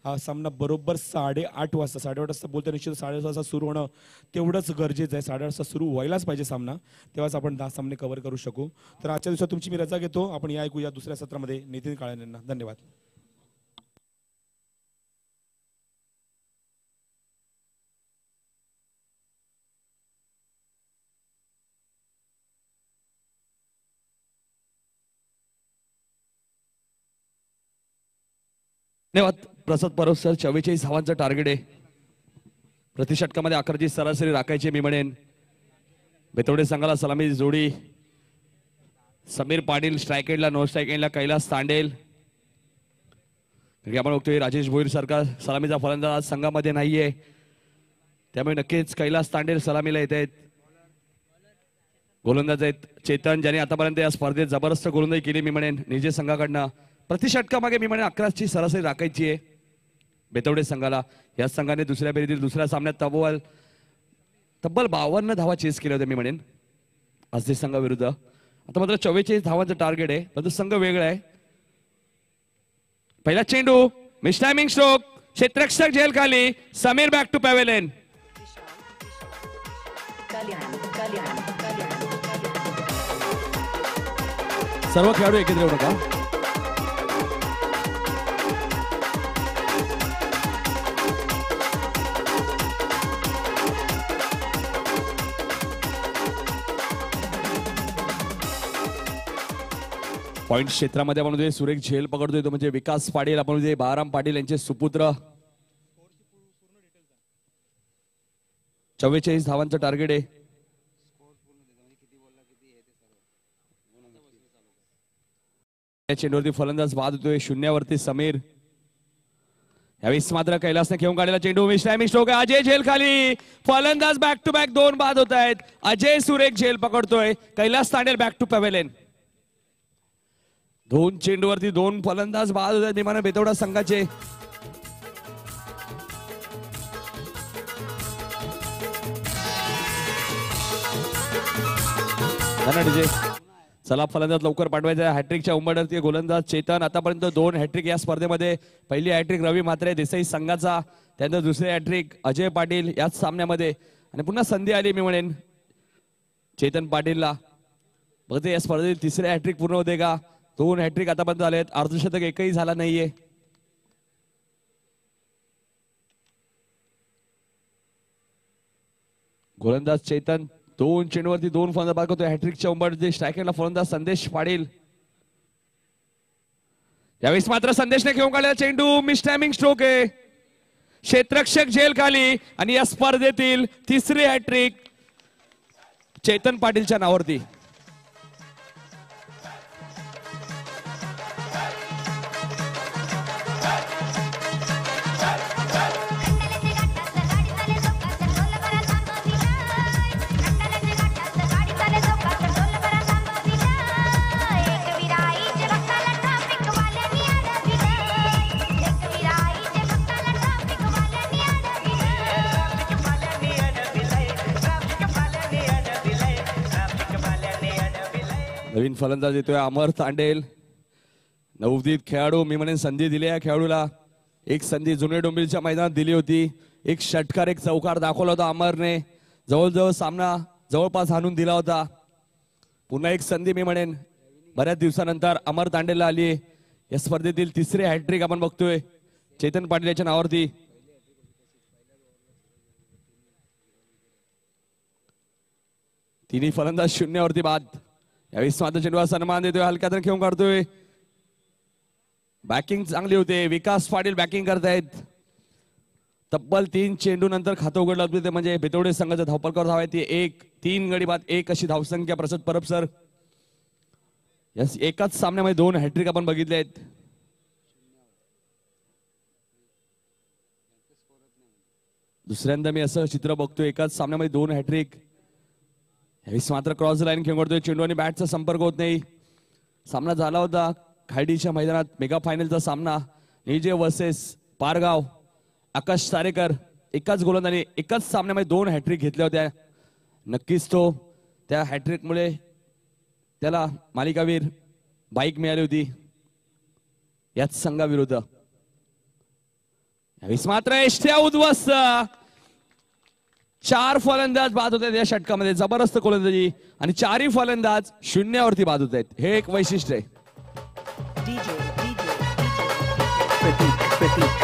हा सामना बरोबर 8:30 वाजता 8:30 वाजता बोलतो निश्चित 8:30 वाजता सुरू होणं तेवढंच गरजेचं आहे. 8:30 वाजता सुरू व्हायलाच पाहिजे सामना, तेव्हाच आपण 10 सामने कव्हर करू शकू. तर आजच्या दिवसात तुमची मी रजा घेतो. आपण या ऐकूया दुसऱ्या सत्रामध्ये नितीन काळे यांना. धन्यवाद. धन्यवाद प्रसाद परब सर. 44 धावांचं टार्गेट आहे. प्रति षटकामध्ये 11ची सरासरी राखायची मी म्हणेन. बेतवडे संघाला सलामी जोडी समीर पाटील, स्ट्राईक एंडला नो स्ट्राईक एंडला कैलास तांडेल. आपण बघतोय राजेश भोईर सारखा सलामीचा फलंदाज संघामध्ये नाहीये, त्यामुळे नक्कीच कैलास तांडेल सलामीला येत आहेत. गोलंदाज आहेत चेतन, ज्याने आतापर्यंत या स्पर्धेत जबरदस्त गोलंदाजी केली मी म्हणेन निजे संघाकडनं. प्रति षटकामागे मी म्हणेन 11ची सरासरी राखायची आहे बेतवडे संघाला. या संघाने दुसऱ्या फेरीतील दुसऱ्या सामन्यात तब्बल 52 धावा चेस केल्या होत्या मी म्हणेन आजचे संघाविरुद्ध. आता मात्र 44 धावांचं टार्गेट आहे, परंतु संघ वेगळा आहे. पहिला चेंडू मिस टायमिंग स्ट्रोक, क्षेत्ररक्षक झेल खाली, समीर बॅक टू पॅव्हेलियन. सर्व खेळाडू एकत्र येऊ नका. पॉइंट क्षेत्रामध्ये आपण सुरेख झेल पकडतोय तो म्हणजे विकास पाटील, आपण बाळाराम पाटील यांचे सुपुत्र. 44 धावांचं टार्गेट आहे. चेंडूवरती फलंदाज बाद होतोय, शून्यावरती समीर. यावेळेस मात्र कैलासने घेऊन काढलेला चेंडू मिस टायमिंग स्ट्रोक आहे. अजय झेल खाली, फलंदाज बॅक टू बॅक 2 बाद होत आहेत. अजय सुरेख झेल पकडतोय, Kailas Tandel back to pavilion. 2 चेंडूवरती 2 फलंदाज बाद होत आहेत निमाने बेतवडा संघाचे. चला फलंदाज लवकर पाठवायचा आहे. हॅट्रिकच्या उंबरवरती गोलंदाज चेतन. आतापर्यंत 2 हॅट्रिक या स्पर्धेमध्ये. पहिली हॅट्रिक रवी म्हात्रे देसाई संघाचा, त्यानंतर दुसरी हॅट्रिक अजय पाटील याच सामन्यामध्ये. आणि पुन्हा संधी आली मी म्हणेन चेतन पाटीलला. बघते या स्पर्धेत तिसरे हॅट्रिक पूर्ण होते का. 2 हॅट्रिक आतापर्यंत आले आहेत, अर्धशतक एकही झाला नाहीये. गोलंदाज चेतन 2 चेंडूवरती 2 फलंदाज बाद करतोय. हॅट्रिकच्या उंबरवरती स्ट्रायकरला फलंदाज संदेश पाटील. यावेळेस मात्र संदेशने घेऊन काढलेला चेंडू मिस टायमिंग स्ट्रोक आहे. क्षेत्ररक्षक झेल खाली आणि या स्पर्धेतील तिसरी हॅट्रिक चेतन पाटीलच्या नावावरती. नवीन फलंदाज येतोय अमर तांडेल. नवोदित खेळाडू मी म्हणेन संधी दिली या खेळाडूला. एक संधी जुने डोंबिवलीच्या मैदानात दिली होती. एक षटकार एक चौकार दाखवला होता अमरने. जवळजवळ सामना जवळपास हाणून दिला होता. पुन्हा एक संधी मी म्हणेन बऱ्याच दिवसानंतर अमर तांडेलला आली. या स्पर्धेतील तिसरे हॅट्रिक आपण बघतोय चेतन पाटील याच्या नावावरती. तिन्ही फलंदाज शून्यावरती बाद. यावेळी मात्र चेंडूला सन्मान देतोय, हलक्यातून खेळून काढतोय. बॅटिंग चांगली होते. विकास पाटील बॅटिंग करतायत. तब्बल 3 चेंडू नंतर खातं उघडलं होतं, ते म्हणजे बेतवडे संघाचा धावपलकर धाव आहे ती 1. 3 गडी बाद 1 अशी धावसंख्या प्रसाद परब सर. यस एकाच सामन्यामध्ये 2 हॅट्रिक आपण बघितले आहेत. दुसऱ्यांदा मी असं चित्र बघतोय एकाच सामन्यामध्ये 2 हॅट्रिक. यावेळेस मात्र क्रॉस लाईन खेळून काढतोय. चेंडू आणि बॅटचा संपर्क होत नाही. सामना झाला होता खाडीच्या मैदानात मेगा फायनलचा सामना. निजे वर्सेस पारगाव. आकाश तारेकर एकाच गोलंदाजाने एकाच सामन्यामध्ये 2 हॅट्रिक घेतल्या होत्या. नक्कीच तो त्या हॅट्रिकमुळे त्याला मालिकावीर बाईक मिळाली होती याच संघाविरुद्ध. यावेळेस मात्र एष्ट्या उद्ध्वस्त. 4 फलंदाज बाद होत आहेत या षटकामध्ये. जबरदस्त गोलंदाजी आणि 4ही फलंदाज शून्यावरती बाद होत आहेत. हे एक वैशिष्ट्य आहे. DJ, DJ, DJ. Pratik, Pratik.